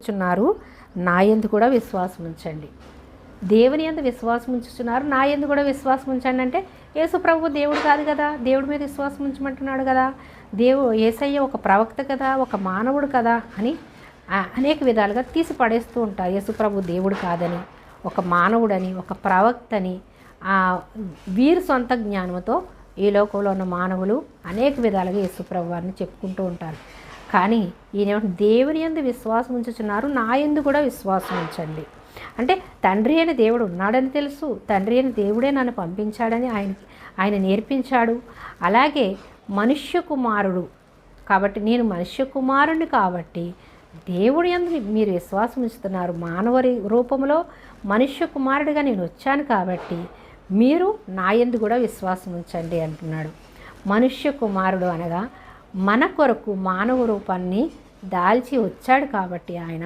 ఉంచుచున్నారు, నా యందు కూడా విశ్వాసం ఉంచండి. దేవుని యందు విశ్వాసం ఉంచుతున్నారు, నా యందు కూడా విశ్వాసం ఉంచండి అంటే యేసు ప్రభు దేవుడు కాదు కదా, దేవుడి మీద విశ్వాసం ఉంచమంటున్నాడు కదా, యేసయ్య ఒక ప్రవక్త కదా, ఒక మానవుడు కదా అని అనేక విధాలుగా తీసి పడేస్తూ ఉంటారు. యేసు ప్రభు దేవుడు కాదని, ఒక మానవుడని, ఒక ప్రవక్తని వీరి సొంత జ్ఞానంతో ఈ లోకంలో ఉన్న మానవులు అనేక విధాలుగా యేసు ప్రభు వారిని చెప్పుకుంటూ ఉంటారు. కానీ ఈయన దేవుని యందు విశ్వాసం ఉంచుతున్నారు, నా యందు కూడా విశ్వాసం ఉంచండి అంటే తండ్రి అయిన దేవుడు ఉన్నాడని తెలుసు, తండ్రి అయిన దేవుడే నన్ను పంపించాడని ఆయన నేర్పించాడు. అలాగే మనుష్య కుమారుడు కాబట్టి నేను మనుష్య కుమారుడిని కాబట్టి దేవుడి యందు మీరు విశ్వాసం ఉంచుతున్నారు, మానవ రూపంలో మనుష్య కుమారుడిగా నేను వచ్చాను కాబట్టి మీరు నా యందు కూడా విశ్వాసం ఉంచండి అంటున్నాడు. మనుష్య కుమారుడు అనగా మన కొరకు మానవ రూపాన్ని దాల్చి వచ్చాడు కాబట్టి ఆయన